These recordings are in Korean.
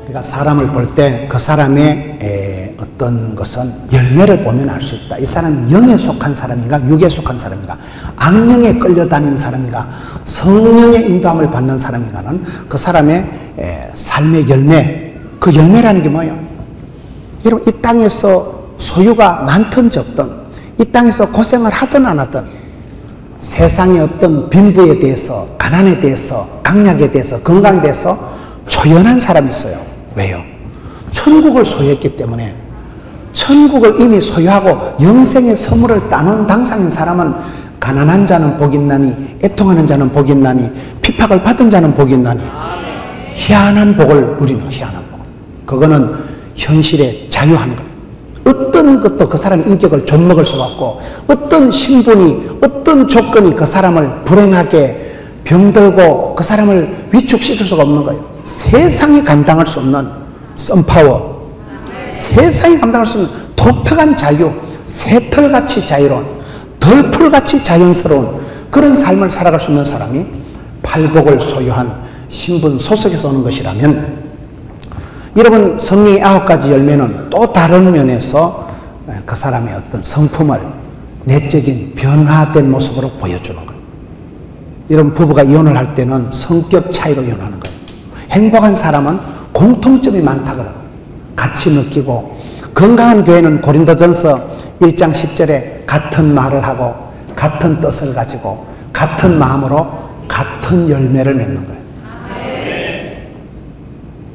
우리가 사람을 볼 때 그 사람의 어떤 것은 열매를 보면 알 수 있다. 이 사람이 영에 속한 사람인가 육에 속한 사람인가, 악령에 끌려다니는 사람인가, 성령의 인도함을 받는 사람인가는 그 사람의 삶의 열매, 그 열매라는 게 뭐예요? 여러분, 이 땅에서 소유가 많든 적든, 이 땅에서 고생을 하든 안 하든, 세상의 어떤 빈부에 대해서, 가난에 대해서, 강약에 대해서, 건강에 대해서 초연한 사람이 있어요. 왜요? 천국을 소유했기 때문에. 천국을 이미 소유하고 영생의 선물을 따놓은 당상인 사람은 가난한 자는 복이 있나니, 애통하는 자는 복이 있나니, 핍박을 받은 자는 복이 있나니, 희한한 복을 누리는, 희한한 복. 그거는 현실에 자유한 것. 어떤 것도 그 사람의 인격을 좀먹을 수가 없고, 어떤 신분이, 어떤 조건이 그 사람을 불행하게 병들고 그 사람을 위축시킬 수가 없는 거예요. 세상이 감당할 수 없는 썬파워, 세상이 감당할 수 없는 독특한 자유, 새털같이 자유로운, 덜풀같이 자연스러운 그런 삶을 살아갈 수 있는 사람이 팔복을 소유한 신분 소속에서 오는 것이라면, 여러분, 성령의 9가지 열매는 또 다른 면에서 그 사람의 어떤 성품을 내적인 변화된 모습으로 보여주는 거예요. 여러분, 부부가 이혼을 할 때는 성격 차이로 이혼하는 거예요. 행복한 사람은 공통점이 많다고 같이 느끼고, 건강한 교회는 고린도전서 1장 10절에 같은 말을 하고 같은 뜻을 가지고 같은 마음으로 같은 열매를 맺는 거예요.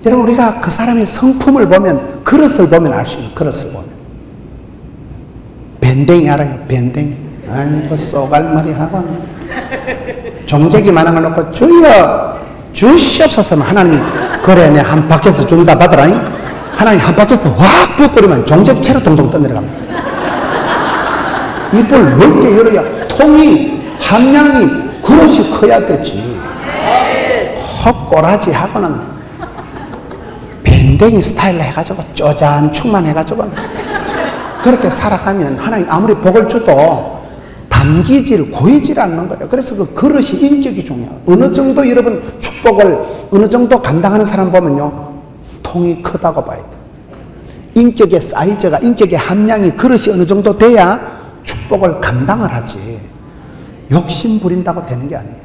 여러분, 우리가 그 사람의 성품을 보면, 그릇을 보면 알 수 있어요. 그릇을 보면. 밴댕이 알아요? 밴댕이. 아이고, 쏘갈머리하고 종재기 많은 걸 놓고 주여 주시옵소서 하면 하나님이 그래, 내 한 바퀴에서 준다 받으라. 하나님 한 바퀴에서 확 부어버리면 종재기 채로 동동 떠내려갑니다. 입을 넓게 열어야 통이, 함량이, 그릇이 커야 되지. 헉 꼬라지 하고는 밴댕이 스타일로 해가지고 쪼잔충만 해가지고 그렇게 살아가면 하나님 아무리 복을 줘도 담기질, 고이질 않는 거예요. 그래서 그 그릇이, 인격이 중요해요. 어느 정도 여러분 축복을 어느 정도 감당하는 사람 보면요, 통이 크다고 봐야 돼요. 인격의 사이즈가, 인격의 함량이, 그릇이 어느 정도 돼야 축복을 감당을 하지. 욕심 부린다고 되는 게 아니에요.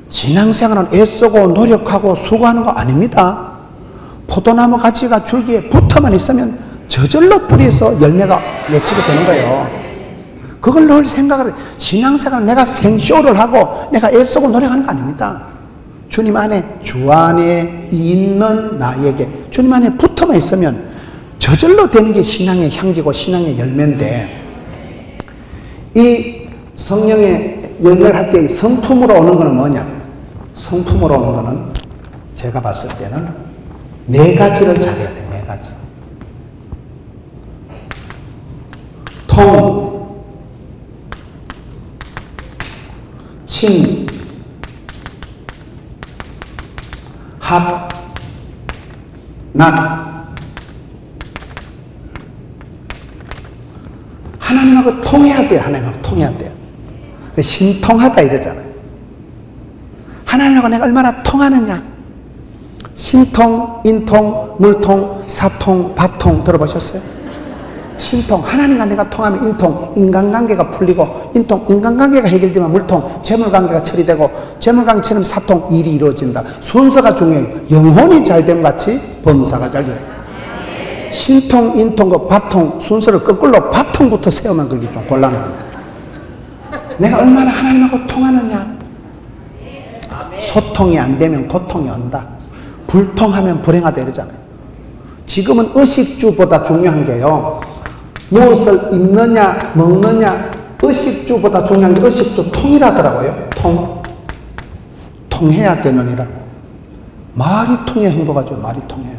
신앙생활은 애쓰고 노력하고 수고하는 거 아닙니다. 포도나무 가지가 줄기에 붙어만 있으면 저절로 뿌리에서 열매가 맺히게 되는 거예요. 그걸 늘 생각을 해요. 신앙생활은 내가 생쇼를 하고 내가 애쓰고 노력하는 거 아닙니다. 주님 안에, 주 안에 있는 나에게, 주님 안에 붙어만 있으면 저절로 되는 게 신앙의 향기고 신앙의 열매인데, 이 성령의 열매를 할 때 성품으로 오는 거는 뭐냐? 성품으로 오는 거는 제가 봤을 때는 4가지를 잘해야 돼요. 4가지. 통, 칭, 합, 낙. 하나님하고 통해야 돼요. 하나님하고 통해야 돼요. 신통하다 이러잖아요. 하나님하고 내가 얼마나 통하느냐. 신통, 인통, 물통, 사통, 밥통 들어보셨어요? 신통, 하나님과 내가 통하면 인통, 인간관계가 풀리고, 인통, 인간관계가 해결되면 물통, 재물관계가 처리되고, 재물관계 처리되면 사통, 일이 이루어진다. 순서가 중요해요. 영혼이 잘됨 같이 범사가 잘 돼요. 신통, 인통, 그 밥통 순서를 거꾸로 밥통부터 세우면 그게 좀 곤란합니다. 내가 얼마나 하나님하고 통하느냐. 소통이 안 되면 고통이 온다. 불통하면 불행하다 이러잖아요. 지금은 의식주보다 중요한 게요, 무엇을 입느냐 먹느냐, 의식주보다 중요한 게 의식주 통이라더라고요. 통해야 되느니라고. 말이 통해야 행복하죠. 말이 통해야.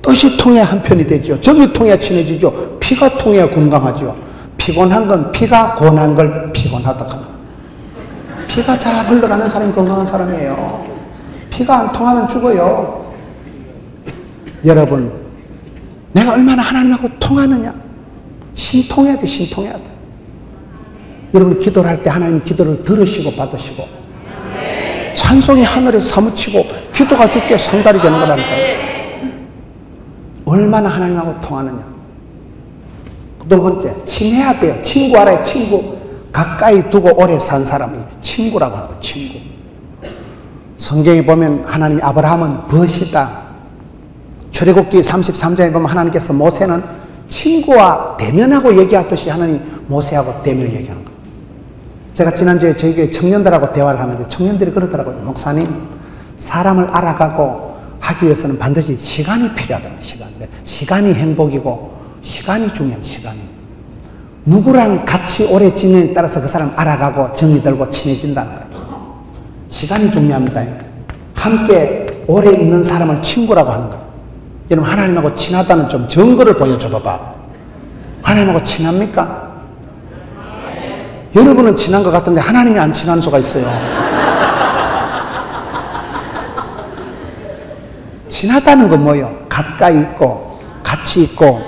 뜻이 통해야 한편이 되죠. 정이 통해야 친해지죠. 피가 통해야 건강하죠. 피곤한 건 피가 고난 걸 피곤하다 하는. 피가 잘 흘러가는 사람이 건강한 사람이에요. 피가 안 통하면 죽어요. 여러분, 내가 얼마나 하나님하고 통하느냐. 신통해야 돼. 신통해야 돼. 여러분, 기도를 할 때 하나님 기도를 들으시고 받으시고, 찬송이 하늘에 사무치고 기도가 주께 상달이 되는 거라니까요. 얼마나 하나님하고 통하느냐. 두 번째, 친해야 돼요. 친구 알아요, 친구. 가까이 두고 오래 산 사람이 친구라고 하는 거예요, 친구. 성경에 보면 하나님이 아브라함은 벗이다. 출애굽기 33장에 보면 하나님께서 모세는 친구와 대면하고 얘기하듯이 하나님 모세하고 대면을 얘기하는 거예요. 제가 지난주에 저희 교회 청년들하고 대화를 하는데 청년들이 그러더라고요. 목사님, 사람을 알아가고 하기 위해서는 반드시 시간이 필요하다는 시간이 행복이고 시간이 중요한 시간이. 누구랑 같이 오래 지내에 따라서 그 사람 알아가고 정이 들고 친해진다는 거예요. 시간이 중요합니다. 함께 오래 있는 사람을 친구라고 하는 거예요. 여러분, 하나님하고 친하다는 좀 증거를 보여줘 봐봐. 하나님하고 친합니까? 여러분은 친한 것 같은데 하나님이 안 친한 수가 있어요. 친하다는 건 뭐예요? 가까이 있고 같이 있고,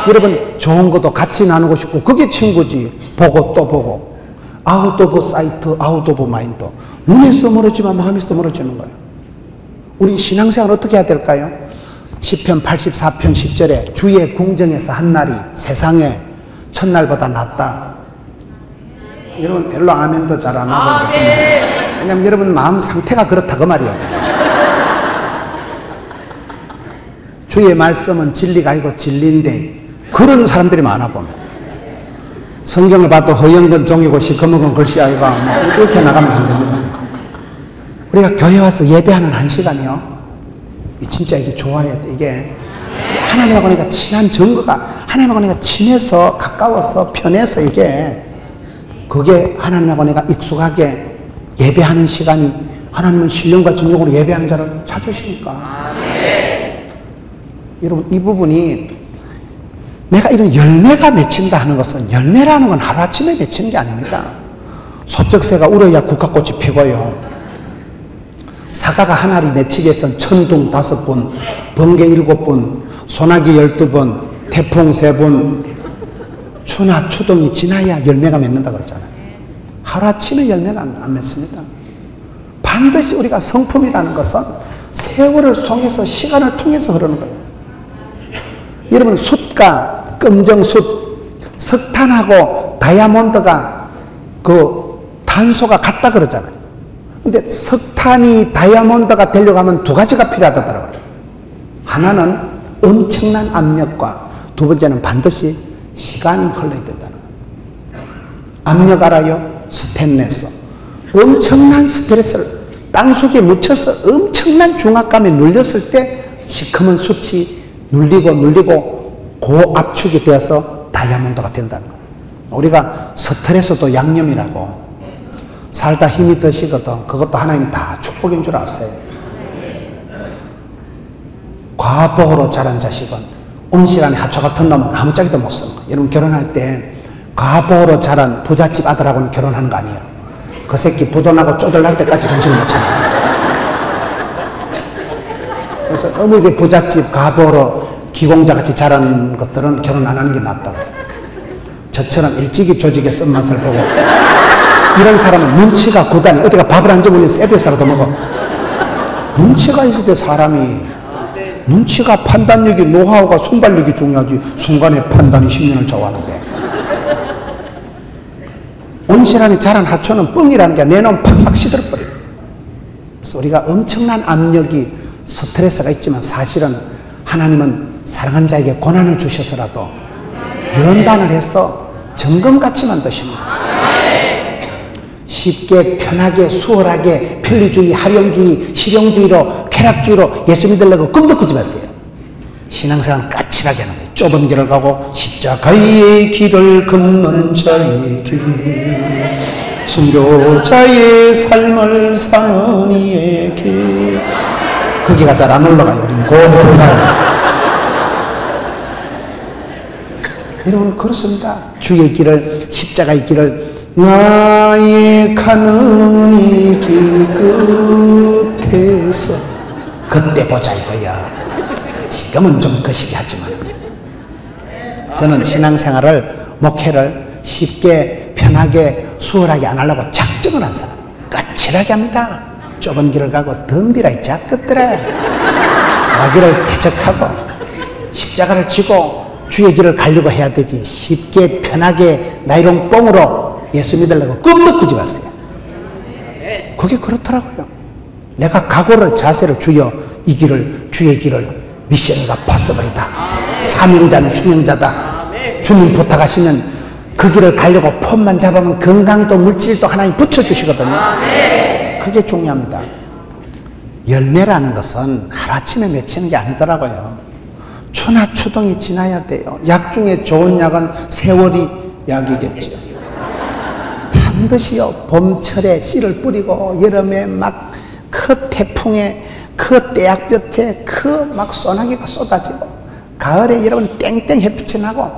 여러분 좋은 것도 같이 나누고 싶고, 그게 친구지. 보고 또 보고. 아웃 오브 사이트, 아웃 오브 마인드. 눈에서 멀어지면 마음에서 멀어지는 거예요. 우리 신앙생활 어떻게 해야 될까요? 시편 84편 10절에 주의 궁정에서 한 날이 세상에 첫날보다 낫다. 여러분 별로 아멘도 잘 안 하고, 왜냐면 여러분 마음 상태가 그렇다 그 말이에요. 주의 말씀은 진리가 아니고 진리인데, 그런 사람들이 많아 보면. 성경을 봐도 허연 건 종이고 시커먼 건 글씨 아이가 뭐 이렇게 나가면 안 됩니다. 우리가 교회 와서 예배하는 한 시간이요, 진짜 이게 좋아야 돼. 이게 하나님하고 내가 친한 증거가, 하나님하고 내가 친해서 가까워서 편해서, 그게 하나님하고 내가 익숙하게 예배하는 시간이, 하나님은 신령과 진정으로 예배하는 자를 찾으시니까. 여러분, 이 부분이 내가 이런 열매가 맺힌다 하는 것은, 열매라는 건 하루아침에 맺히는 게 아닙니다. 소쩍새가 울어야 국화꽃이 피고요, 사과가 한 알이 맺히기 위해서는 천둥 5번, 번개 7번, 소나기 12번, 태풍 3번, 추나 추동이 지나야 열매가 맺는다 그러잖아요. 하루아침에 열매는 안 맺습니다. 반드시 우리가 성품이라는 것은 세월을 통해서, 시간을 통해서 흐르는 거예요. 여러분, 숯과 검정숯, 석탄하고 다이아몬드가 그 탄소가 같다 그러잖아요. 근데 석탄이 다이아몬드가 되려고 하면 두 가지가 필요하다더라고요. 하나는 엄청난 압력과, 두 번째는 반드시 시간이 흘러야 된다는 거예요. 압력 알아요? 스테인레스. 엄청난 스트레스를 땅속에 묻혀서 엄청난 중압감에 눌렸을 때 시커먼 숯이 눌리고 고압축이 되어서 다이아몬드가 된다는 거예요. 우리가 스트레스도 양념이라고, 살다 힘이 드시거든. 그것도 하나님 다 축복인 줄 아세요? 과보로 자란 자식은 온실안에 하초 같은 놈은 아무짝에도 못 쓰는 거예요. 여러분, 결혼할 때 과보로 자란 부잣집 아들하고는 결혼하는 거 아니에요. 그 새끼 부도나고 쪼들날 때까지 정신을 못 차려요. 그래서 너무 이게 부잣집 가보로 기공자같이 자란 것들은 결혼 안 하는 게 낫다고. 저처럼 일찍이 조직의 쓴맛을 보고, 이런 사람은 눈치가 고다니, 어디가 밥을 안 주면 세배사라도 먹어. 눈치가 있을 때 사람이, 눈치가, 판단력이, 노하우가, 순발력이 중요하지. 순간의 판단이 10년을 좌우하는데. 온실 안에 자란 하초는 뻥이라는 게 내 놈 팍싹 시들어버려요. 그래서 우리가 엄청난 압력이, 스트레스가 있지만 사실은 하나님은 사랑하는 자에게 고난을 주셔서라도 연단을 해서 점검같이 만드십니다. 쉽게 편하게 수월하게 편리주의, 활용주의, 실용주의로, 쾌락주의로 예수 믿으려고 꿈도 꾸지 마세요. 신앙생활은 까칠하게 하는 거예요. 좁은 길을 가고 십자가의 길을 걷는 자의 길, 순교자의 삶을 사는 이의 길. 거기가 잘 안 올라가요. 우리는 고고를 가요. 여러분, 그렇습니다. 주의 길을, 십자가의 길을, 나의 가는 이 길 끝에서 그때 보자 이거야. 지금은 좀 거시기 하지만, 저는 신앙생활을, 목회를 쉽게 편하게 수월하게 안 하려고 작정을 한 사람, 까칠하게 합니다. 좁은 길을 가고 덤비라 이 작것들아. 마귀를 대적하고 십자가를 지고 주의 길을 가려고 해야 되지. 쉽게 편하게 나이롱 뽕으로 예수 믿으려고 꿈도 꾸지 마세요. 그게 그렇더라고요. 내가 각오를, 자세를, 주여 이 길을, 주의 길을 미션이가 possible이다. 사명자는 수명자다. 주님 부탁하시면 그 길을 가려고 폼만 잡으면 건강도 물질도 하나님 붙여주시거든요. 그게 중요합니다. 열매라는 것은 하루아침에 맺히는 게 아니더라고요. 추나 추동이 지나야 돼요. 약 중에 좋은 약은 세월이 약이겠죠. 반드시요, 봄철에 씨를 뿌리고 여름에 막 그 태풍에 그 떼약볕에 그 막 소나기가 쏟아지고 가을에 여러분 땡땡 햇빛이 나고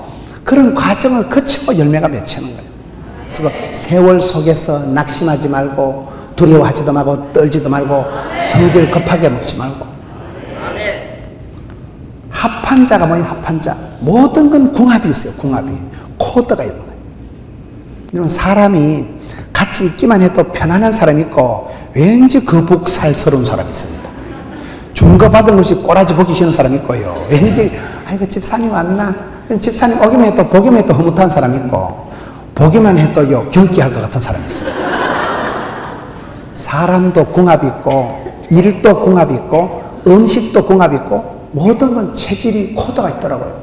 그런 과정을 거치고 열매가 맺히는 거예요. 그래서 그 세월 속에서 낙심하지 말고 두려워하지도 말고 떨지도 말고 성질 급하게 먹지 말고. 합판자가 뭐예요? 합판자. 모든 건 궁합이 있어요. 궁합이. 코드가 있는 거예요. 이런 사람이 같이 있기만 해도 편안한 사람이 있고 왠지 거북살스러운 사람이 있습니다. 준 거 받은 것이 꼬라지 보기 싫은 사람이 있고요. 왠지 아이고 집사님 왔나? 집사님 오기만 해도 보기만 해도 흐뭇한 사람이 있고 보기만 해도요 경기할 것 같은 사람이 있어요. 사람도 궁합이 있고 일도 궁합이 있고 음식도 궁합이 있고 모든 건 체질이 코드가 있더라고요.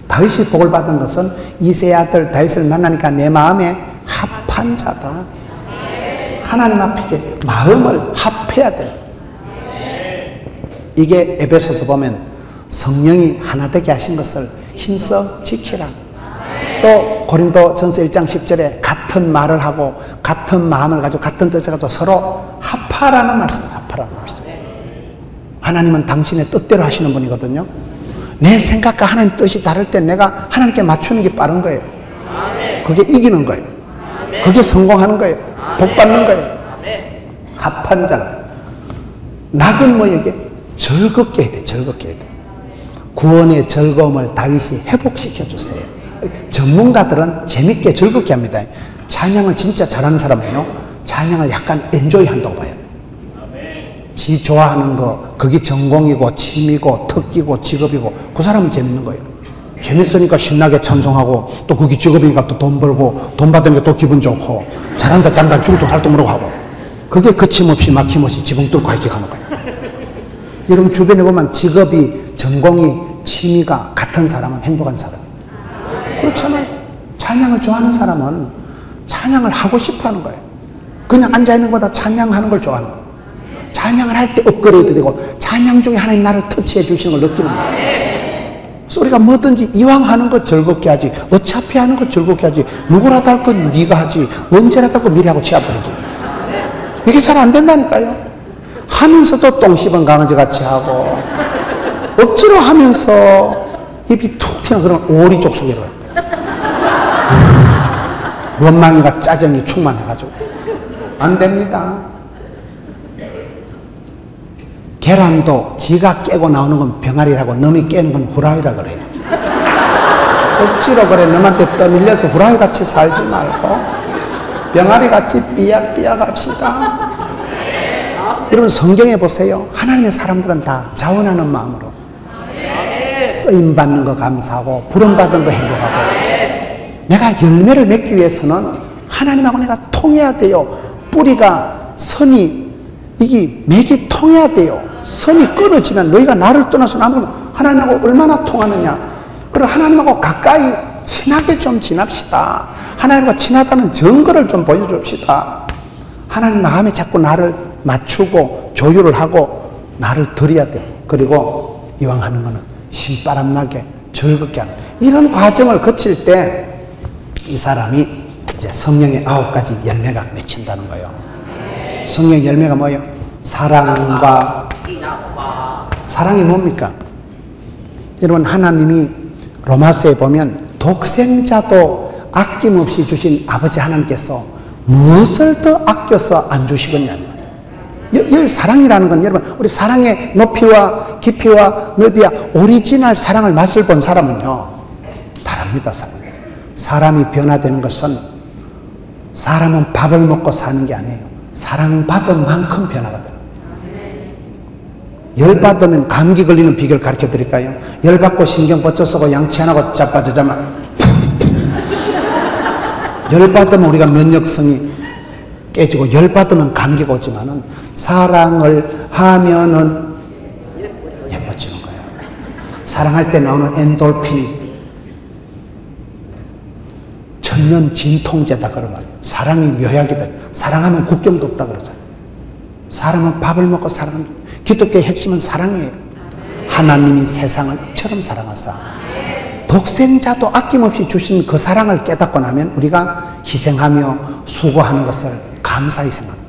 다윗이 복을 받은 것은 이새의 아들 다윗을 만나니까 내 마음에 합한 자다. 하나님 앞에 마음을 합해야 돼요. 이게 에베소서 보면 성령이 하나 되게 하신 것을 힘써 지키라. 또 고린도전서 1장 10절에 같은 말을 하고 같은 마음을 가지고 같은 뜻을 가지고 서로 합하라는 말씀입니다. 합하라는 말씀. 하나님은 당신의 뜻대로 하시는 분이거든요. 내 생각과 하나님 뜻이 다를 때 내가 하나님께 맞추는 게 빠른 거예요. 그게 이기는 거예요. 그게 성공하는 거예요. 복 받는 거예요. 합한 자가. 낙은 뭐에게? 즐겁게 해야 돼. 즐겁게 해야 돼. 구원의 즐거움을 다윗이 회복시켜 주세요. 전문가들은 재밌게 즐겁게 합니다. 찬양을 진짜 잘하는 사람은요, 찬양을 약간 엔조이 한다고 봐요. 지 좋아하는 거, 그게 전공이고 취미고 특기고 직업이고 그 사람은 재밌는 거예요. 재밌으니까 신나게 찬송하고 또 그게 직업이니까 또 돈 벌고 돈 받으니까 또 기분 좋고 잘한다 잘한다 죽을 때 활동으로 하고 그게 거침없이 막힘없이 지붕 뚫고 이렇게 가는 거예요. 여러분 주변에 보면 직업이 전공이 취미가 같은 사람은 행복한 사람이에요. 그렇잖아요. 찬양을 좋아하는 사람은 찬양을 하고 싶어 하는 거예요. 그냥 앉아있는 것보다 찬양하는 걸 좋아하는 거예요. 찬양을 할 때 업그레이드 되고 찬양 중에 하나님 나를 터치해 주시는 걸 느끼는 거예요. 소리가 뭐든지 이왕 하는 거 즐겁게 하지 어차피 하는 거 즐겁게 하지 누구라도 할 건 네가 하지 언제라도 할 건 미리 하고 치아버리지. 이게 잘 안 된다니까요. 하면서도 똥 씹은 강아지 같이 하고 억지로 하면서 입이 툭 튀는 그런 오리 족속이를 원망이가 짜증이 충만해가지고 안 됩니다. 계란도 지가 깨고 나오는 건 병아리라고 남이 깨는 건 후라이라 그래요. 억지로 그래 남한테 떠밀려서 후라이같이 살지 말고 병아리같이 삐약삐약 합시다. 여러분 성경에 보세요. 하나님의 사람들은 다 자원하는 마음으로 쓰임받는 거 감사하고 부름받은 거 행복하고 내가 열매를 맺기 위해서는 하나님하고 내가 통해야 돼요. 뿌리가 선이 이게 맥이 통해야 돼요. 선이 끊어지면 너희가 나를 떠나서 남은 하나님하고 얼마나 통하느냐. 그리고 하나님하고 가까이 친하게 좀 지납시다. 하나님과 친하다는 증거를 좀 보여줍시다. 하나님 마음에 자꾸 나를 맞추고 조율을 하고 나를 드려야 돼요. 그리고 이왕 하는 거는 신바람 나게 즐겁게 하는 이런 과정을 거칠 때 이 사람이 이제 성령의 9가지 열매가 맺힌다는 거예요. 성령 열매가 뭐예요? 사랑과 사랑이 뭡니까? 여러분 하나님이 로마서에 보면 독생자도 아낌없이 주신 아버지 하나님께서 무엇을 더 아껴서 안 주시겠냐. 여기 사랑이라는 건 여러분 우리 사랑의 높이와 깊이와 넓이와 오리지널 사랑을 맛을 본 사람은요 다릅니다. 사람이 변화되는 것은 사람은 밥을 먹고 사는 게 아니에요. 사랑받은 만큼 변화가 돼요. 열받으면 감기 걸리는 비결 가르쳐 드릴까요? 열받고 신경 뻗쳐 쓰고 양치 안 하고 자빠져자면 열받으면 우리가 면역성이 깨지고 열받으면 감기가 오지만은 사랑을 하면은 예뻐지는 거예요. 사랑할 때 나오는 엔돌핀이 천년 진통제다 그런 말이에요. 사랑이 묘약이다. 사랑하면 국경도 없다 그러잖아요. 사람은 밥을 먹고 사랑합니다. 기독교의 핵심은 사랑이에요. 하나님이 세상을 이처럼 사랑하사 독생자도 아낌없이 주신 그 사랑을 깨닫고 나면 우리가 희생하며 수고하는 것을 감사히 생각합니다.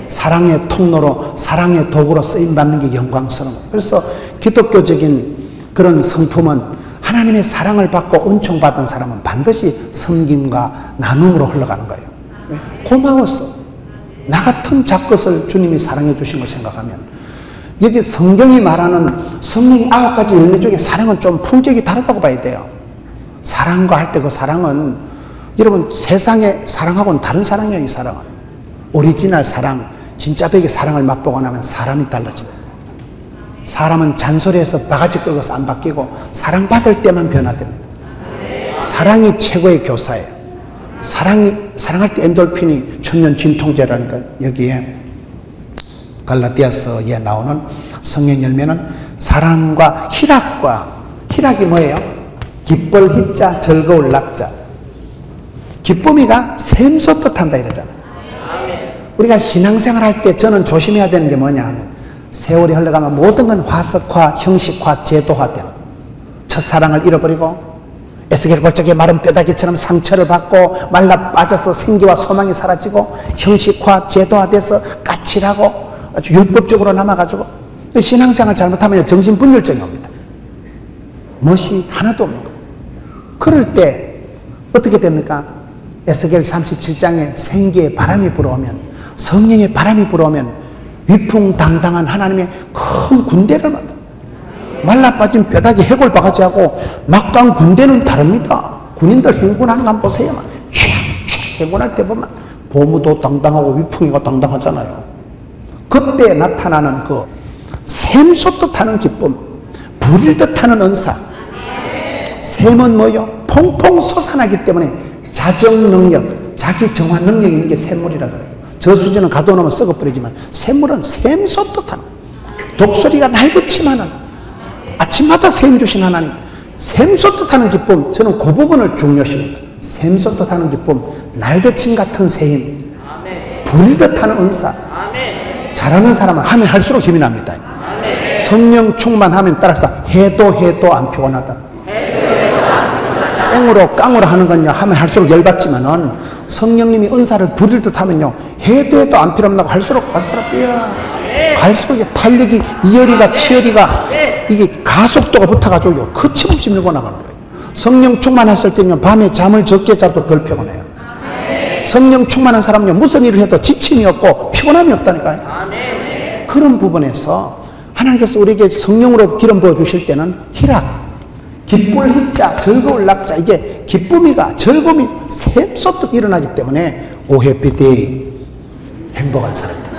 사랑의 통로로 사랑의 도구로 쓰임받는 게 영광스러운 거예요. 그래서 기독교적인 그런 성품은 하나님의 사랑을 받고 은총받은 사람은 반드시 섬김과 나눔으로 흘러가는 거예요. 왜? 고마웠어. 나 같은 작것을 주님이 사랑해 주신 걸 생각하면 여기 성경이 말하는 성령의 9가지 열매 중에 사랑은 좀 품격이 다르다고 봐야 돼요. 사랑과 할 때 그 사랑은 여러분 세상의 사랑하고는 다른 사랑이에요. 이 사랑은 오리지널 사랑, 진짜 벽의 사랑을 맛보고 나면 사람이 달라집니다. 사람은 잔소리해서 바가지 긁어서 안 바뀌고 사랑받을 때만 변화됩니다. 사랑이 최고의 교사예요. 사랑할 때 엔돌핀이 천년 진통제라니까. 여기에 갈라디아서에 나오는 성령 열매는 사랑과 희락이 뭐예요? 기쁠 희자 즐거울 낙자. 기쁨이가 샘솟듯 한다 이러잖아요. 우리가 신앙생활 할 때 저는 조심해야 되는 게 뭐냐 하면 세월이 흘러가면 모든 건 화석화, 형식화, 제도화되는 첫사랑을 잃어버리고 에스겔 골짜기의 마른 뼈다귀처럼 상처를 받고 말라 빠져서 생기와 소망이 사라지고 형식화, 제도화돼서 까칠하고 아주 율법적으로 남아가지고 신앙생활 잘못하면 정신분열증이 옵니다. 멋이 하나도 없는 거예요. 그럴 때 어떻게 됩니까? 에스겔 37장에 생기의 바람이 불어오면 성령의 바람이 불어오면 위풍당당한 하나님의 큰 군대를 만듭니다. 말라빠진 뼈다귀 해골 바가지하고 막강 군대는 다릅니다. 군인들 행군하는 거 한번 보세요. 촥촥 행군할 때 보면 보무도 당당하고 위풍이가 당당하잖아요. 그때 나타나는 그 샘솟듯 하는 기쁨, 불일 듯 하는 은사. 샘은 뭐요? 퐁퐁 솟아나기 때문에 자정 능력, 자기 정화 능력이 있는 게 샘물이라 그래요. 저수지는 가둬놓으면 썩어버리지만 샘물은 샘솟듯 하는, 독수리가 날개치만은 아침마다 샘 주신 하나님, 샘솟듯 하는 기쁨. 저는 그 부분을 중요시합니다. 샘솟듯 하는 기쁨, 날개침 같은 새힘, 불일 듯 하는 은사. 잘하는 사람은 하면 할수록 힘이 납니다. 성령 충만하면 따라서 해도 안 피곤하다. 생으로 깡으로 하는 건요 하면 할수록 열받지만은 성령님이 은사를 부릴 듯 하면요 해도 안 필요합니다. 갈수록 갈수록 탄력이 이열이가 치열이가 이게 가속도가 붙어가지고 거침없이 밀고 나가는 거예요. 성령 충만했을 때는 밤에 잠을 적게 자도 덜 피곤해요. 성령 충만한 사람은요 무슨 일을 해도 지침이 없고 피곤함이 없다니까요. 그런 부분에서 하나님께서 우리에게 성령으로 기름 부어주실 때는 희락, 기쁠 희자, 즐거울 낙자, 이게 기쁨이가 즐거움이 샘솟듯 일어나기 때문에 오해피디 행복한 사람이다.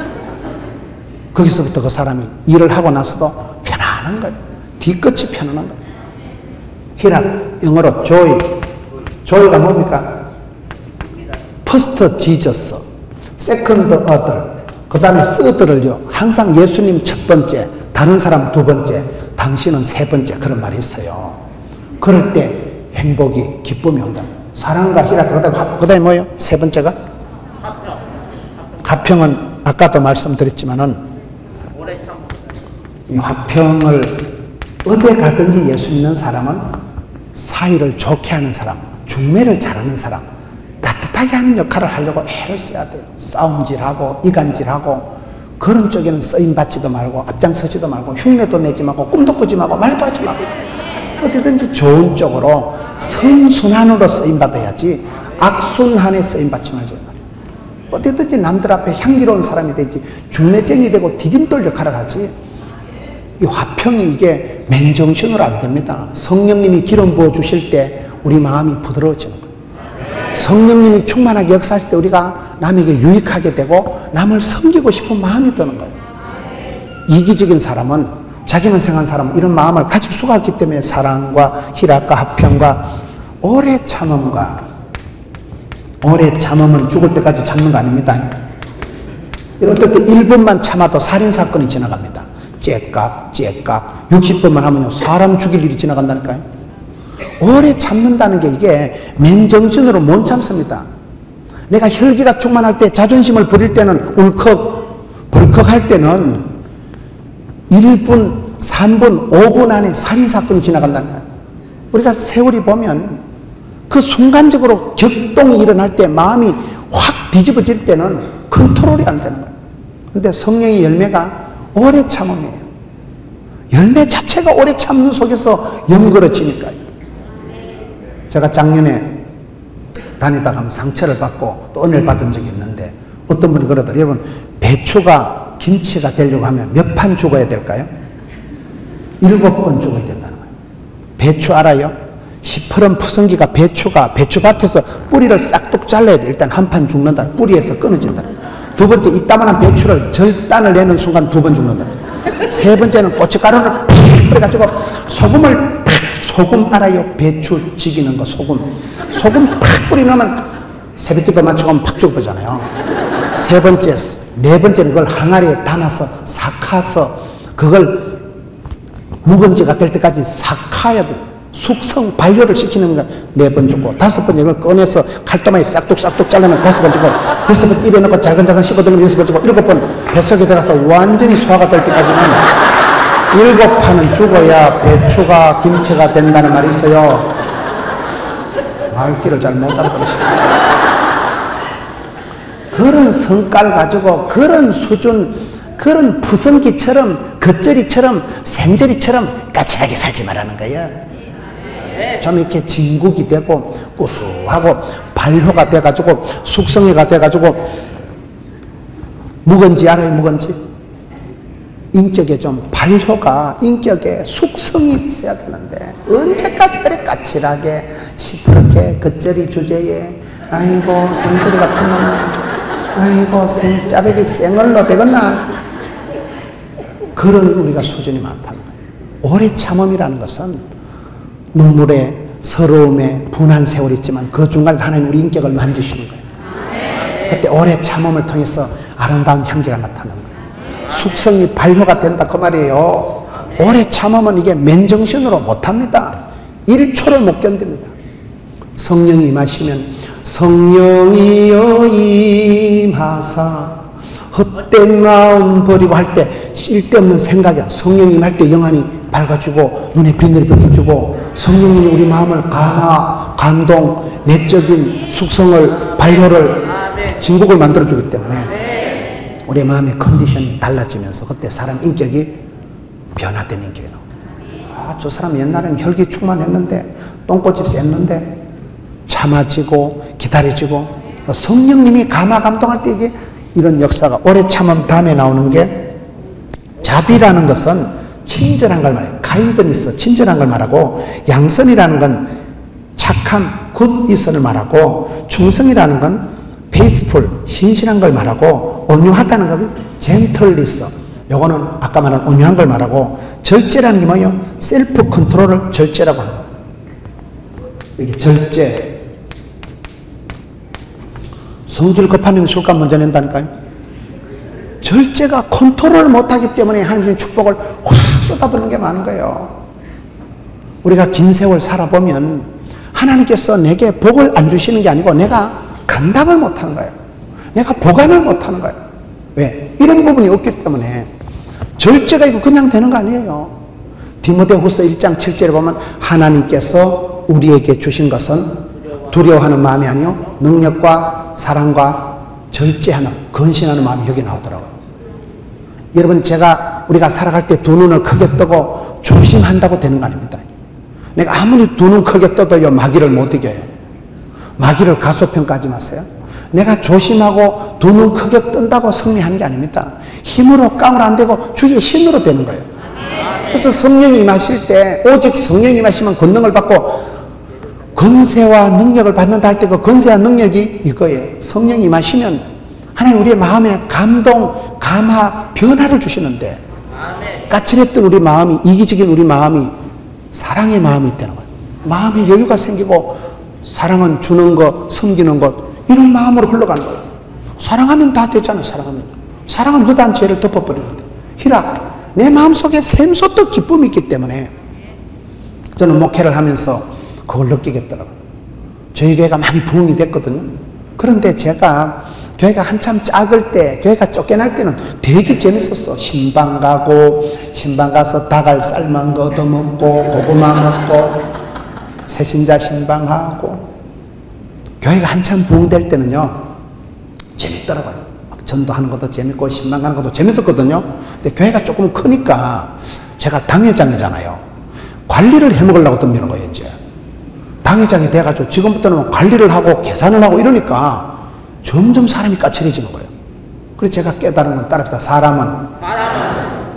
거기서부터 그 사람이 일을 하고 나서도 편안한 거예요. 뒤끝이 편안한 거예요. 희락, 영어로 joy가 뭡니까? 퍼스트 지저스, 세컨드 어들, 그 다음에 서드를요 항상 예수님 첫 번째, 다른 사람 두 번째, 당신은 세 번째, 그런 말이 있어요. 그럴 때 행복이, 기쁨이 온다. 사랑과 희락, 그 다음에 뭐예요? 세 번째가? 화평은 아까도 말씀드렸지만은 이 화평을 어디 가든지 예수 믿는 사람은 사이를 좋게 하는 사람, 중매를 잘하는 사람, 따뜻하게 하는 역할을 하려고 애를 써야 돼요. 싸움질하고 이간질하고 그런 쪽에는 쓰임받지도 말고 앞장서지도 말고 흉내도 내지 말고 꿈도 꾸지 말고 말도 하지 말고 어디든지 좋은 쪽으로 선순환으로 쓰임받아야지 악순환에 쓰임받지 말죠. 어디든지 남들 앞에 향기로운 사람이 되지 중매쟁이 되고 디딤돌 역할을 하지. 이 화평이 이게 맨정신으로 안 됩니다. 성령님이 기름 부어 주실 때 우리 마음이 부드러워지는 거예요. 성령님이 충만하게 역사하실 때 우리가 남에게 유익하게 되고 남을 섬기고 싶은 마음이 드는 거예요. 이기적인 사람은, 자기만 생각한 사람은 이런 마음을 가질 수가 없기 때문에 사랑과 희락과 화평과 오래 참음과, 오래 참음은 죽을 때까지 참는 거 아닙니다. 어떨 때 1분만 참아도 살인사건이 지나갑니다. 째깍 60분만 하면요 사람 죽일 일이 지나간다니까요. 오래 참는다는 게 이게 맨정신으로 못 참습니다. 내가 혈기가 충만할 때, 자존심을 부릴 때는 벌컥 할 때는 1분, 3분, 5분 안에 살인사건이 지나간다는 거예요. 우리가 세월이 보면 그 순간적으로 격동이 일어날 때, 마음이 확 뒤집어질 때는 컨트롤이 안 되는 거예요. 근데 성령의 열매가 오래 참음이에요. 열매 자체가 오래 참는 속에서 연그러지니까요. 제가 작년에 다니다가 상처를 받고 또 은혜를 받은 적이 있는데, 어떤 분이 그러더라고요. 여러분, 배추가 김치가 되려고 하면 몇 판 죽어야 될까요? 7번 죽어야 된다는 거예요. 배추 알아요? 시퍼런 푸성기가 배추밭에서 뿌리를 싹둑 잘라야 돼. 일단 한 판 죽는다. 뿌리에서 끊어진다. 두 번째, 이따만한 배추를 절단을 내는 순간 2번 죽는다. 세 번째는 고춧가루를 팍 뿌려가지고 소금 알아요? 배추 지기는 거 소금 팍 뿌리놓으면 새벽기도 맞추고 팍 죽어버리잖아요. 세 번째, 네 번째는 그걸 항아리에 담아서 삭아서 그걸 묵은지가 될 때까지 삭아야 돼. 숙성 발효를 시키는 거 4번 죽고, 5번째 이걸 꺼내서 칼도마에 싹둑 자르면 5번 죽고, 6번 입에 넣고 잘근잘근 씹어들면 6번 죽고, 7번 뱃속에 들어가서 완전히 소화가 될 때까지는 7판은 죽어야 배추가 김치가 된다는 말이 있어요. 말귀를 잘 못 알아들으시네요. 그런 성깔 가지고 그런 수준, 그런 푸성기처럼 겉절이처럼 생절이처럼 까칠하게 살지 말라는 거예요. 좀 이렇게 진국이 되고 고소하고 발효가 돼가지고 숙성회가 돼가지고, 묵은지 알아요? 묵은지? 인격에 좀 발효가, 인격에 숙성이 있어야 되는데 언제까지 그래 까칠하게 시퍼렇게 겉절이 주제에 아이고 생절이 같은 놈, 아이고 생짜배기 생얼로 되겠나? 그런 우리가 수준이 많다는 거예요. 오래 참음이라는 것은 눈물에, 서러움에, 분한 세월이 있지만 그 중간에 하나님 우리 인격을 만지시는 거예요. 그때 오래 참음을 통해서 아름다운 향기가 나타나는 거예요. 숙성이 발효가 된다 그 말이에요. 오래 참으면 이게 맨정신으로 못합니다. 1초를 못 견딥니다. 성령이 임하시면 성령이여 임하사 헛된 마음 버리고 할 때 쓸데없는 생각이야. 성령이 임할 때 영안이 밝아주고 눈에 빛을 비춰주고, 성령님이 우리 마음을 감동, 내적인 숙성을, 발효를, 진국을 만들어주기 때문에 우리 마음의 컨디션이 달라지면서 그때 사람 인격이 변화된 인격이 나옵니다. 저 사람 옛날에는 혈기 충만했는데, 똥꼬집 셌는데 참아지고 기다려지고, 성령님이 감동할 때 이게 이런 역사가, 오래 참음 다음에 나오는 게 자비라는 것은 친절한 걸 말해요. 카인드니스, 친절한 걸 말하고, 양선이라는 건 착함, 굿이선을 말하고, 충성이라는 건 페이스풀, 신실한 걸 말하고, 온유하다는 건 젠틀리스, 요거는 아까 말한 온유한 걸 말하고, 절제라는 게 뭐예요? 셀프 컨트롤을 절제라고 합니다. 이게 절제. 성질 급한 놈이 술값 먼저 낸다니까요. 절제가 컨트롤을 못하기 때문에 하나님의 축복을 확 쏟아붓는 게 많은 거예요. 우리가 긴 세월 살아보면 하나님께서 내게 복을 안 주시는 게 아니고 내가 감당을 못하는 거예요. 내가 보관을 못하는 거예요. 왜? 이런 부분이 없기 때문에. 절제가 이거 그냥 되는 거 아니에요. 디모데후서 1장 7절에 보면 하나님께서 우리에게 주신 것은 두려워하는 마음이 아니요 능력과 사랑과 절제하는, 근신하는 마음이 여기 나오더라고요. 여러분, 우리가 살아갈 때 두 눈을 크게 뜨고 조심한다고 되는 거 아닙니다. 내가 아무리 두 눈 크게 떠도요 마귀를 못 이겨요. 마귀를 가소평가하지 마세요. 내가 조심하고 두 눈 크게 뜬다고 승리하는 게 아닙니다. 힘으로 깡으로 안 되고 주의 신으로 되는 거예요. 그래서 성령이 임하실 때, 오직 성령이 임하시면 권능을 받고 권세와 능력을 받는다 할 때 그 권세와 능력이 이거예요. 성령이 임하시면 하나님 우리의 마음에 감동, 감화, 변화를 주시는데, 까칠했던 우리 마음이, 이기적인 우리 마음이 사랑의 마음이 되는 거예요. 마음에 여유가 생기고 사랑은 주는 것, 섬기는 것, 이런 마음으로 흘러가는 거예요. 사랑하면 다 되잖아요. 사랑은 허다한 죄를 덮어버리는데, 희락, 내 마음속에 샘솟던 기쁨이 있기 때문에 저는 목회를 하면서 그걸 느끼겠더라고요. 저희 교회가 많이 부흥이 됐거든요. 그런데 제가 교회가 한참 작을 때, 교회가 쫓겨날 때는 되게 재밌었어. 신방 가서 닭알 삶은 거 얻어먹고, 고구마 먹고, 새신자 신방하고. 교회가 한참 부흥될 때는요, 재밌더라고요. 막 전도하는 것도 재밌고, 신방 가는 것도 재밌었거든요. 근데 교회가 조금 크니까, 제가 당회장이잖아요. 관리를 해먹으려고 덤비는 거예요, 이제. 당회장이 돼가지고 지금부터는 관리를 하고 계산을 하고 이러니까 점점 사람이 까칠해지는 거예요. 그래서 제가 깨달은 건 따릅니다. 사람은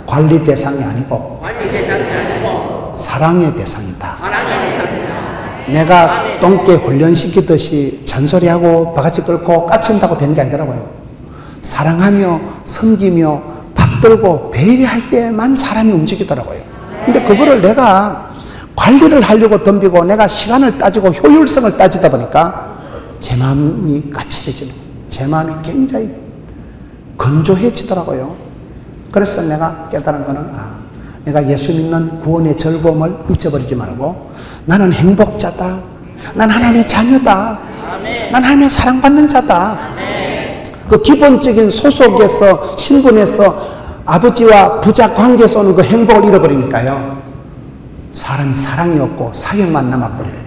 관리 대상이 아니고 사랑의 대상이다. 내가 똥개 훈련시키듯이 잔소리하고 바가지 끌고 까친다고 되는 게 아니더라고요. 사랑하며 섬기며 받들고 배려할 때만 사람이 움직이더라고요. 근데 그거를 내가 관리를 하려고 덤비고 내가 시간을 따지고 효율성을 따지다 보니까 제 마음이 까칠해지는 거예요. 제 마음이 굉장히 건조해지더라고요. 그래서 내가 깨달은 거는, 내가 예수 믿는 구원의 즐거움을 잊어버리지 말고 나는 행복자다. 난 하나님의 자녀다. 난 하나님의 사랑받는 자다. 그 기본적인 소속에서, 신분에서 아버지와 부자 관계에서 오는 그 행복을 잃어버리니까요, 사람이 사랑이 없고 사역만 남아버려요.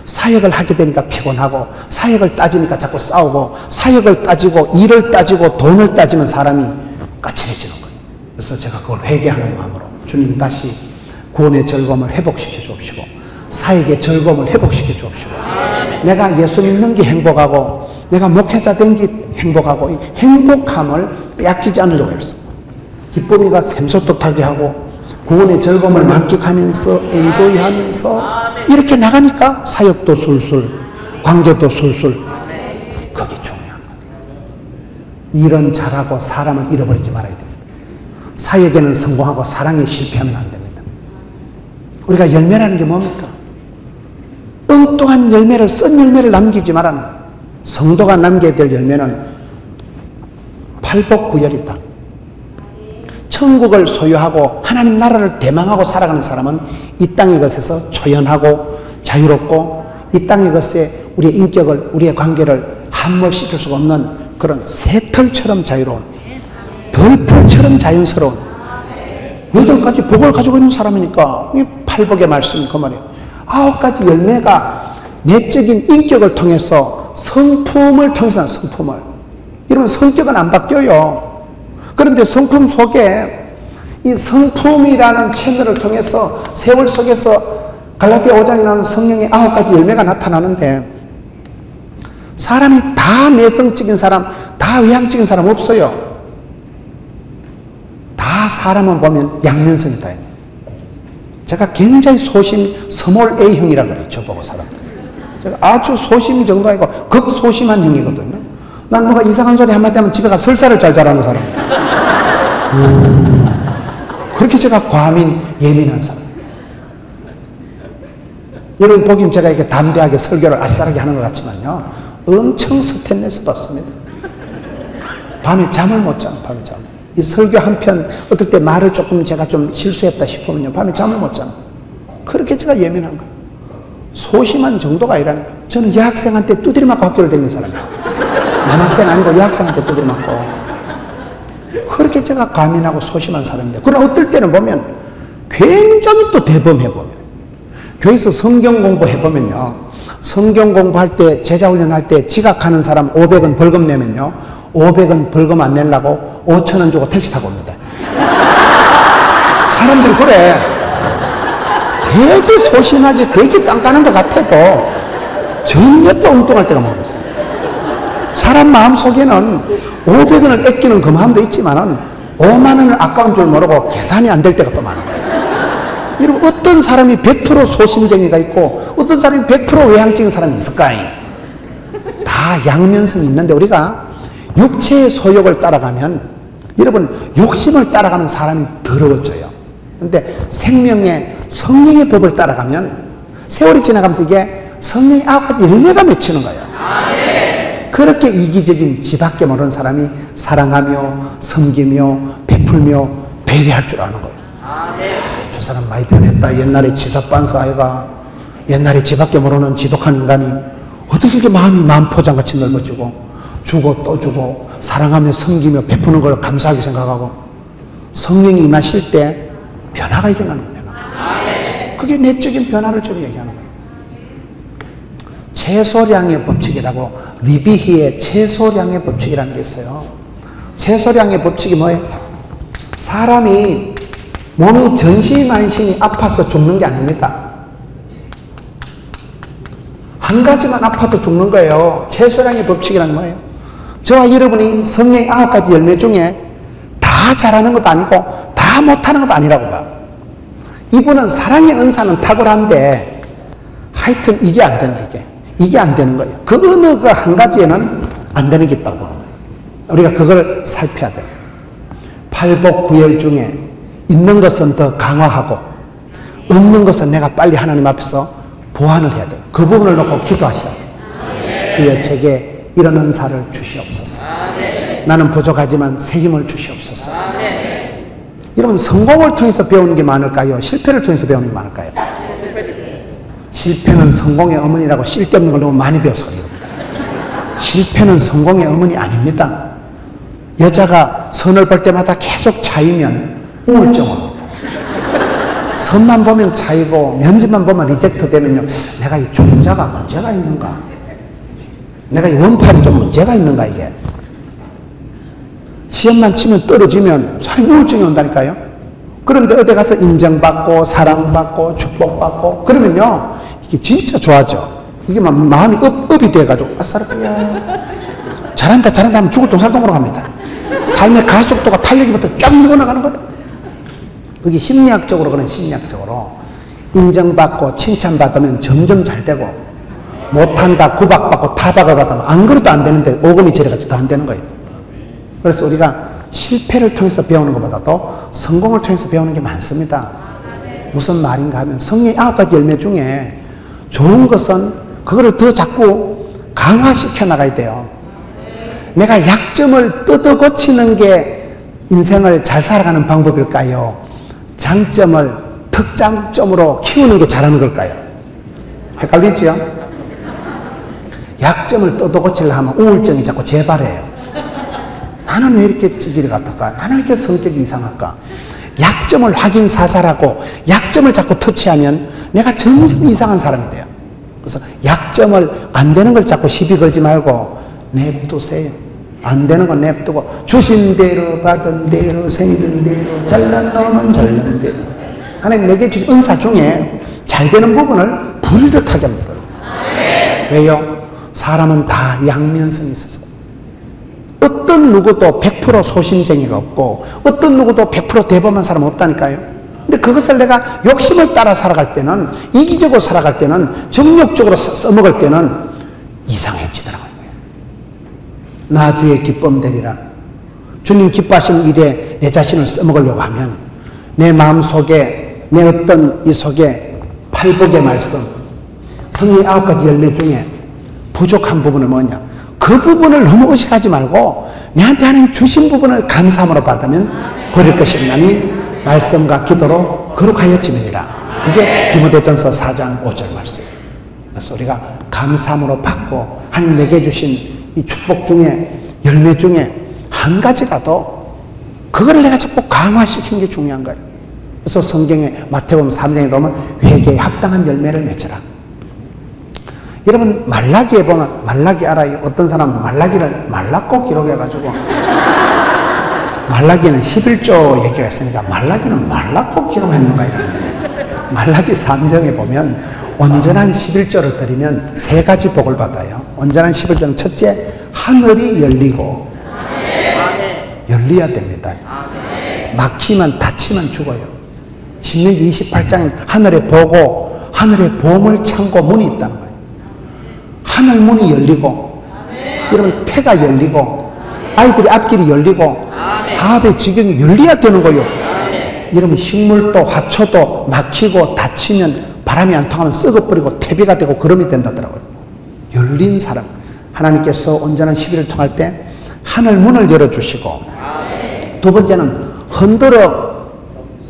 사역을 하게 되니까 피곤하고, 사역을 따지니까 자꾸 싸우고, 사역을 따지고 일을 따지고 돈을 따지면 사람이 까칠해지는 거예요. 그래서 제가 그걸 회개하는 마음으로, 주님 다시 구원의 즐거움을 회복시켜 주옵시고 사역의 즐거움을 회복시켜 주옵시고, 내가 예수 믿는 게 행복하고 내가 목회자 된 게 행복하고, 이 행복함을 빼앗기지 않으려고 했어요. 기쁨이가 샘솟듯하게 하고 구원의 즐거움을 만끽하면서 엔조이하면서 이렇게 나가니까 사역도 술술, 관계도 술술. 그게 중요한 거예요. 일은 잘하고 사람을 잃어버리지 말아야 됩니다. 사역에는 성공하고 사랑에 실패하면 안 됩니다. 우리가 열매라는 게 뭡니까? 엉뚱한 열매를, 쓴 열매를 남기지 말아는 거예요. 성도가 남겨야 될 열매는 팔복구열이다. 천국을 소유하고 하나님 나라를 대망하고 살아가는 사람은 이 땅의 것에서 초연하고 자유롭고, 이 땅의 것에 우리의 인격을, 우리의 관계를 함몰시킬 수가 없는 그런 새털처럼 자유로운, 덜풀처럼 자연스러운 8가지 복을 가지고 있는 사람이니까, 이 팔복의 말씀이 그 말이에요. 9가지 열매가 내적인 인격을 통해서, 성품을 통해서, 성품을. 이러면 성격은 안 바뀌어요. 그런데 성품 속에, 이 성품이라는 채널을 통해서 세월 속에서 갈라디아 5장에 나오는 성령의 9가지 열매가 나타나는데, 사람이 다 내성적인 사람, 다 외향적인 사람 없어요. 다 사람은 보면 양면성이다. 제가 굉장히 스몰 A형이라 그래요. 저보고 사람들. 제가 아주 소심 정도 아니고 극소심한 형이거든요. 난 뭐가 이상한 소리 한마디 하면 집에 가 설사를 잘 잘하는 사람. 그렇게 제가 과민, 예민한 사람. 여러분 보기엔 제가 이렇게 담대하게 설교를 아싸하게 하는 것 같지만요, 엄청 스트레스 받습니다. 밤에 잠을 못 자요. 밤에 잠. 이 설교 한 편, 어떨 때 말을 조금 제가 좀 실수했다 싶으면요, 밤에 잠을 못 자요. 그렇게 제가 예민한 거예요. 소심한 정도가 아니라는 거예요. 저는 여학생한테 두드려 맞고 학교를 다니는 사람이에요. 남학생 아니고 여학생한테 두드려 맞고. 그렇게 제가 과민하고 소심한 사람인데, 그러나 어떨 때는 보면 굉장히 또 대범해보면, 교회에서 성경 공부해보면요, 성경 공부할 때, 제자훈련할 때 지각하는 사람 500원 벌금 내면요, 500원 벌금 안 내려고 5,000원 주고 택시 타고 옵니다. 사람들이 그래. 되게 소심하게, 되게 깐깐한 것 같아도 전혀 또 엉뚱할 때가 많은 거죠. 사람 마음 속에는 500원을 아끼는 그 마음도 있지만은 5만 원을 아까운 줄 모르고 계산이 안 될 때가 또 많은 거예요. 여러분, 어떤 사람이 100% 소심쟁이가 있고 어떤 사람이 100% 외향적인 사람이 있을까요? 다 양면성이 있는데, 우리가 육체의 소욕을 따라가면 여러분, 욕심을 따라가면 사람이 더러워져요. 근데 생명의 성령의 법을 따라가면 세월이 지나가면서 이게 성령의 9가지 열매가 맺히는 거예요. 그렇게 이기적인 지밖에 모르는 사람이 사랑하며 섬기며 베풀며 배려할 줄 아는 거예요. 저 사람 많이 변했다. 옛날에 지사반사 아이가, 옛날에 지밖에 모르는 지독한 인간이 어떻게 이렇게 마음이 마음포장같이 넓어지고 주고 또 주고 사랑하며 섬기며 베푸는 걸 감사하게 생각하고 성령이 임하실 때 변화가 일어나는 거예요. 그게 내적인 변화를 좀 얘기하는 거예요. 채소량의 법칙이라고, 리비히의 채소량의 법칙이라는 게 있어요. 채소량의 법칙이 뭐예요? 사람이 몸이 전신만신이 아파서 죽는 게 아닙니다. 한 가지만 아파도 죽는 거예요. 채소량의 법칙이란 뭐예요? 저와 여러분이 성령의 9가지 열매 중에 다 잘하는 것도 아니고 다 못하는 것도 아니라고 봐요. 이분은 사랑의 은사는 탁월한데 하여튼 이게 안 되는 거예요. 이게 안 되는 거예요. 그 어느 그 한 가지에는 안 되는 게 있다고 보는 거예요. 우리가 그걸 살펴야 돼요. 팔복구열 중에 있는 것은 더 강화하고 없는 것은 내가 빨리 하나님 앞에서 보완을 해야 돼요. 그 부분을 놓고 기도하셔야 돼요. 주여 제게 이런 은사를 주시옵소서. 나는 부족하지만 새 힘을 주시옵소서. 여러분, 성공을 통해서 배우는 게 많을까요? 실패를 통해서 배우는 게 많을까요? 실패는 성공의 어머니라고 쓸데없는 걸 너무 많이 배워서 그래요. 실패는 성공의 어머니 아닙니다. 여자가 선을 볼 때마다 계속 차이면 우울증 옵니다. 선만 보면 차이고 면접만 보면 리젝트 되면요, 내가 이 종자가 문제가 있는가? 내가 이 원판이 좀 문제가 있는가 이게? 시험만 치면 떨어지면 사람이 우울증이 온다니까요. 그런데 어디 가서 인정받고 사랑받고 축복받고 그러면요, 이게 진짜 좋아져. 이게 막 마음이 업이 돼가지고 아싸라삐야 잘한다 잘한다 하면 죽을 동살동으로 갑니다. 삶의 가속도가 탄력이부터 쫙 밀고 나가는 거예요. 그게 심리학적으로, 그런 심리학적으로 인정받고 칭찬받으면 점점 잘 되고, 못한다 구박받고 타박을 받으면 안 그래도 안 되는데 오금이 저래가지고 더 안 되는 거예요. 그래서 우리가 실패를 통해서 배우는 것보다도 성공을 통해서 배우는 게 많습니다. 무슨 말인가 하면 성령의 9가지 열매 중에 좋은 것은 그거를 더 자꾸 강화시켜 나가야 돼요. 내가 약점을 뜯어 고치는 게 인생을 잘 살아가는 방법일까요? 장점을 특장점으로 키우는 게 잘하는 걸까요? 헷갈리죠? 약점을 뜯어 고치려 하면 우울증이 자꾸 재발해요. 나는 왜 이렇게 찌질이 같을까? 나는 왜 이렇게 성격이 이상할까? 약점을 확인사살하고 약점을 자꾸 터치하면 내가 점점 이상한 사람이 돼요. 그래서 약점을 안 되는 걸 자꾸 시비 걸지 말고 냅두세요. 안 되는 건 냅두고 주신 대로 받은 대로 생긴 대로 잘난 놈은 잘난 대로. 하나님 내게 주신 은사 중에 잘 되는 부분을 불듯하게 합니다. 왜요? 사람은 다 양면성이 있어서. 어떤 누구도 100% 소심쟁이가 없고 어떤 누구도 100% 대범한 사람 없다니까요. 근데 그것을 내가 욕심을 따라 살아갈 때는, 이기적으로 살아갈 때는, 정욕적으로 써먹을 때는 이상해지더라고요. 나 주의 기쁨 되리라. 주님 기뻐하시는 일에 내 자신을 써먹으려고 하면 내 마음속에, 내 어떤 이 속에 팔복의 말씀, 성령의 9가지 열매 중에 부족한 부분을 뭐냐, 그 부분을 너무 의식하지 말고 내한테 하나님 주신 부분을 감사함으로 받으면 버릴 것이 없나니 말씀과 기도로 거룩하여지느니라. 그게 디모데전서 4장 5절 말씀. 그래서 우리가 감사함으로 받고 하나님 내게 주신 이 축복 중에, 열매 중에 한 가지라도 그거를 내가 자꾸 강화시키는 게 중요한 거예요. 그래서 성경에 마태복음 3장에 보면 회개에 합당한 열매를 맺어라. 여러분 말라기에 보면, 말라기 알아요? 어떤 사람은 말라기를 말랐고 기록해가지고 말라기는 11조 얘기가 있으니까 말라기는 말랐고 기록했는가 이러는데, 말라기 3장에 보면 온전한 11조를 드리면 3가지 복을 받아요. 온전한 11조는 첫째, 하늘이 열리고 열려야 됩니다. 막히면 닫히면 죽어요. 신명기 28장엔 하늘에 보고 하늘에 보물 창고 문이 있다는 거예요. 하늘 문이 열리고, 여러분 태가 열리고 아이들이 앞길이 열리고 사업의 지경이 열려야 되는 거예요. 여러분 식물도 화초도 막히고 닫히면 바람이 안 통하면 썩어버리고 퇴비가 되고 거름이 된다더라고요. 열린 사람, 하나님께서 온전한 시비를 통할 때 하늘 문을 열어주시고, 두 번째는 흔들어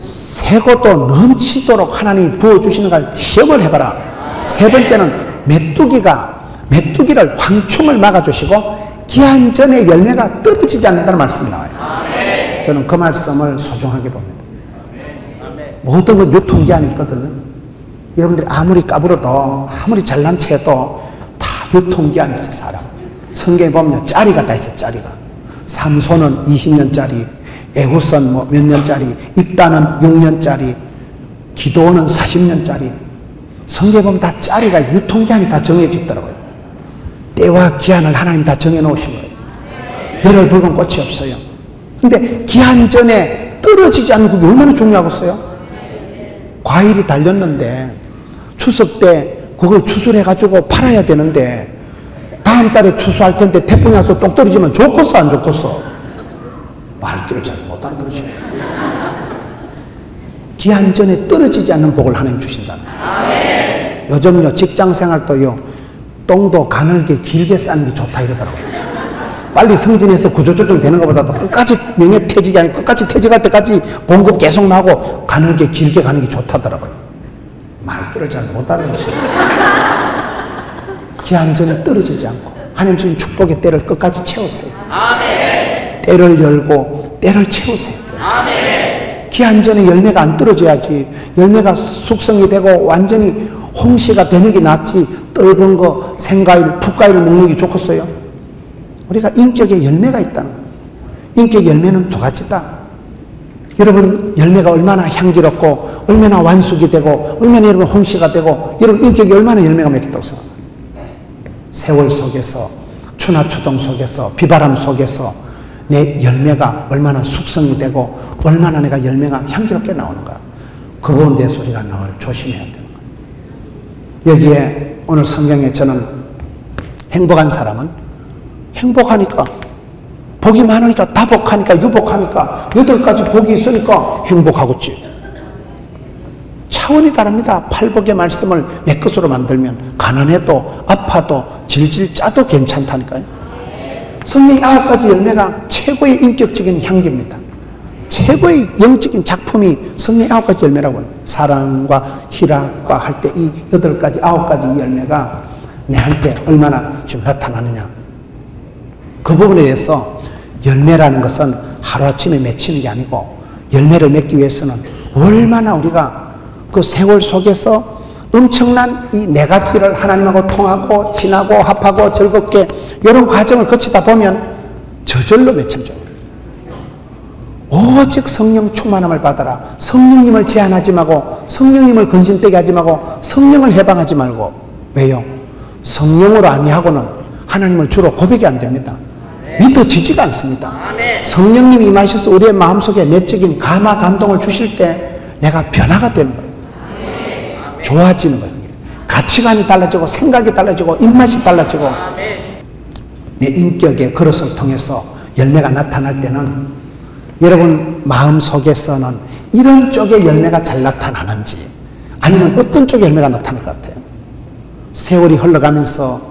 새고도 넘치도록 하나님이 부어주시는 걸 시험을 해봐라. 세 번째는 메뚜기를 황충을 막아주시고 기한 전에 열매가 떨어지지 않는다는 말씀이 나와요. 저는 그 말씀을 소중하게 봅니다. 모든 건 유통기한이 있거든요. 여러분들이 아무리 까불어도 아무리 잘난 체해도 다 유통기한이 있어요. 사람 성경에 보면 짜리가 다 있어요. 짜리가. 삼손은 20년짜리, 애후선 뭐 몇 년짜리, 입다는 6년짜리, 기도는 40년짜리. 성경에 보면 다 짜리가 유통기한이 다 정해져 있더라고요. 때와 기한을 하나님 다 정해놓으신 거예요. 열을 붉은 꽃이 없어요. 근데 기한 전에 떨어지지 않는 그게 얼마나 중요하겠어요? 과일이 달렸는데 추석 때 그걸 추수해가지고 팔아야 되는데 다음 달에 추수할 텐데 태풍이 와서 똑 떨어지면 좋겠어 안 좋겠어? 말귀를 잘 못 알아들으시네요. 기한 전에 떨어지지 않는 복을 하나님 주신다는 거예요. 요즘요 직장생활도요 똥도 가늘게 길게 싸는 게 좋다 이러더라고요. 빨리 승진해서 구조조정 되는 것보다도 끝까지 명예퇴직이 아니고 끝까지 퇴직할 때까지 봉급 계속 나고 가늘게 길게 가는 게 좋다더라고요. 말귀를 잘 못 알아들으시네요. 기한 전에 떨어지지 않고 하나님 주신 축복의 때를 끝까지 채우세요. 때를 열고 때를 채우세요. 기한 전에 열매가 안 떨어져야지. 열매가 숙성이 되고 완전히 홍시가 되는 게 낫지 떫은 거 생과일 풋과일을 먹는 게 좋겠어요? 우리가 인격에 열매가 있다는 거예요. 인격의 열매는 두 가지다. 여러분 열매가 얼마나 향기롭고 얼마나 완숙이 되고 얼마나 여러분 홍시가 되고 여러분 인격에 얼마나 열매가 맺혔다고 생각합니다. 세월 속에서 추나 추동 속에서 비바람 속에서 내 열매가 얼마나 숙성이 되고 얼마나 내가 열매가 향기롭게 나오는가. 그 부분에 대해서 우리가 늘 조심해야 되는 거예요. 여기에 오늘 성경에 저는 행복한 사람은 행복하니까 복이 많으니까 다복하니까 유복하니까 8가지 복이 있으니까 행복하겠지. 차원이 다릅니다. 팔복의 말씀을 내 것으로 만들면 가난해도 아파도 질질 짜도 괜찮다니까요. 성경의 9가지 열매가 최고의 인격적인 향기입니다. 최고의 영적인 작품이 성경의 9가지 열매라고 합니다. 사랑과 희락과 할 때 이 8가지 9가지 열매가 내한테 얼마나 지금 나타나느냐. 그 부분에 대해서 열매라는 것은 하루아침에 맺히는 게 아니고 열매를 맺기 위해서는 얼마나 우리가 그 세월 속에서 엄청난 이 4가지를 하나님하고 통하고 지나고 합하고 즐겁게 이런 과정을 거치다 보면 저절로 맺혀져요. 오직 성령 충만함을 받아라. 성령님을 제한하지 말고 성령님을 근심되게 하지 말고 성령을 해방하지 말고. 왜요? 성령으로 아니하고는 하나님을 주로 고백이 안 됩니다. 믿어지지가 않습니다. 성령님이 임하셔서 우리의 마음속에 내적인 감화 감동을 주실 때 내가 변화가 되는 거예요. 좋아지는 거예요. 가치관이 달라지고 생각이 달라지고 입맛이 달라지고 내 인격의 그릇을 통해서 열매가 나타날 때는 여러분 마음속에서는 이런 쪽의 열매가 잘 나타나는지 아니면 어떤 쪽의 열매가 나타날 것 같아요? 세월이 흘러가면서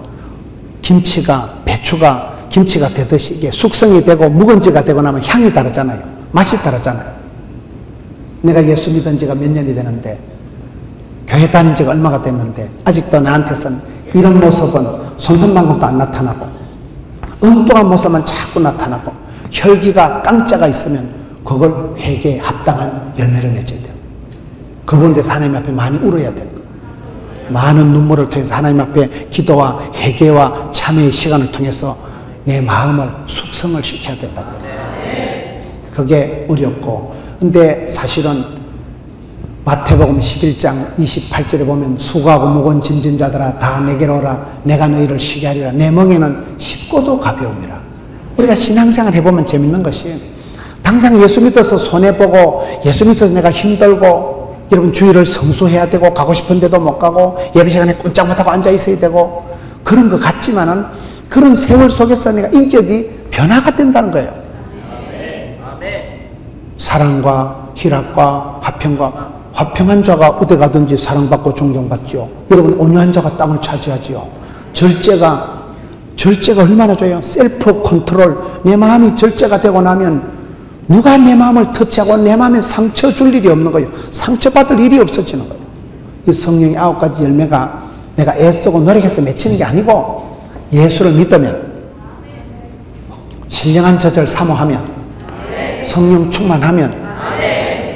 배추가 김치가 되듯이 이게 숙성이 되고 묵은지가 되고 나면 향이 다르잖아요. 맛이 다르잖아요. 내가 예수 믿은 지가 몇 년이 되는데 교회 다닌 지가 얼마가 됐는데 아직도 나한테선 이런 모습은 손톱만큼도 안 나타나고 엉뚱한 모습만 자꾸 나타나고 혈기가 깡자가 있으면 그걸 회개에 합당한 열매를 맺어야 돼요. 그분에 대해서 하나님 앞에 많이 울어야 돼요. 많은 눈물을 통해서 하나님 앞에 기도와 회개와 참회의 시간을 통해서 내 마음을 숙성을 시켜야 된다고. 그게 어렵고 근데 사실은 마태복음 11장 28절에 보면 수고하고 무거운 짐진 자들아 다 내게로 오라 내가 너희를 쉬게 하리라 내 멍에는 쉽고도 가벼움이라. 우리가 신앙생활 해보면 재밌는 것이 당장 예수 믿어서 손해보고 예수 믿어서 내가 힘들고 여러분 주일을 성수해야 되고 가고 싶은 데도 못 가고 예배 시간에 꼼짝 못하고 앉아 있어야 되고 그런 것 같지만은 그런 세월 속에서 내가 인격이 변화가 된다는 거예요. 사랑과 희락과 화평한 자가 어디 가든지 사랑받고 존경받죠. 여러분, 온유한 자가 땅을 차지하지요. 절제가 얼마나 좋아요. 셀프 컨트롤. 내 마음이 절제가 되고 나면 누가 내 마음을 터치하고 내 마음에 상처 줄 일이 없는 거예요. 상처받을 일이 없어지는 거예요. 이 성령의 9가지 열매가 내가 애쓰고 노력해서 맺히는 게 아니고 예수를 믿으면, 신령한 저절 사모하면, 성령 충만하면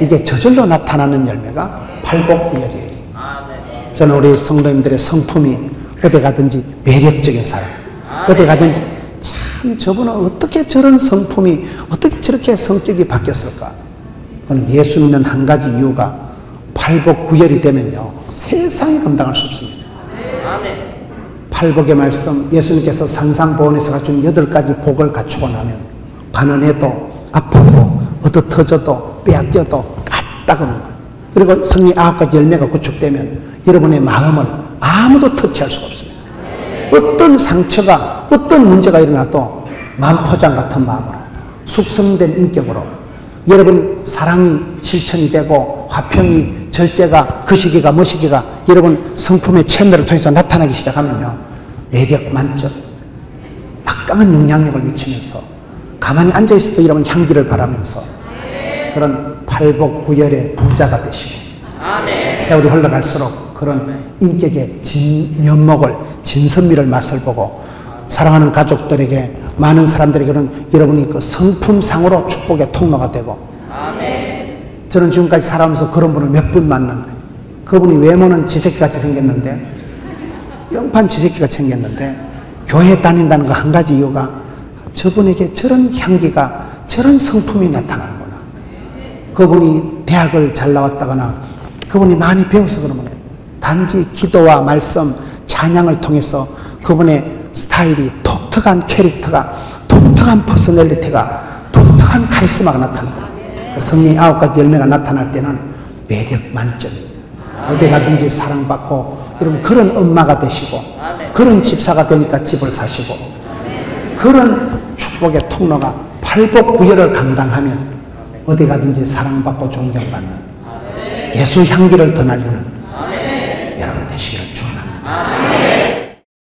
이게 저절로 나타나는 열매가 팔복구열이에요. 저는 우리 성도님들의 성품이 어디 가든지 매력적인 사람, 어디 가든지 참 저분은 어떻게 저런 성품이, 어떻게 저렇게 성격이 바뀌었을까? 그건 예수 믿는 한 가지 이유가 팔복구열이 되면요, 세상에 감당할 수 없습니다. 팔복의 말씀, 예수님께서 산상보훈에서 갖춘 8가지 복을 갖추고 나면 가난해도 아파도 얻어터져도 빼앗겨도 까딱하는 거예요. 그리고 성령 9가지 열매가 구축되면 여러분의 마음을 아무도 터치할 수가 없습니다. 어떤 상처가, 어떤 문제가 일어나도 만포장 같은 마음으로, 숙성된 인격으로 여러분 사랑이 실천이 되고 화평이, 절제가, 그 시기가 뭐 시기가 여러분 성품의 채널을 통해서 나타나기 시작하면요, 매력 만점, 막강한 영향력을 미치면서 가만히 앉아있어도 여러분 향기를 바라면서 그런 팔복구열의 부자가 되시고, 세월이 흘러갈수록 그런 인격의 면목을, 진선미를 맛을 보고 사랑하는 가족들에게, 많은 사람들에게는 여러분이 그 성품상으로 축복의 통로가 되고, 저는 지금까지 살아오면서 그런 분을 몇 분 만난 거예요. 그분이 외모는 지새끼같이 생겼는데, 영판 지새끼같이 생겼는데 교회 다닌다는 그 한 가지 이유가 저분에게 저런 향기가, 저런 성품이 나타나는구나. 그분이 대학을 잘 나왔다거나 그분이 많이 배워서 그런 거예요. 단지 기도와 말씀, 찬양을 통해서 그분의 스타일이, 독특한 캐릭터가, 독특한 퍼스널리티가, 독특한 카리스마가 나타나더라고요. 성령의 9가지 열매가 나타날 때는 매력 만점, 어디 가든지 사랑받고, 여러분 그런 엄마가 되시고, 그런 집사가 되니까 집을 사시고, 그런 축복의 통로가 팔복구열을 감당하면 어디 가든지 사랑받고 존경받는, 예수 향기를 더 날리는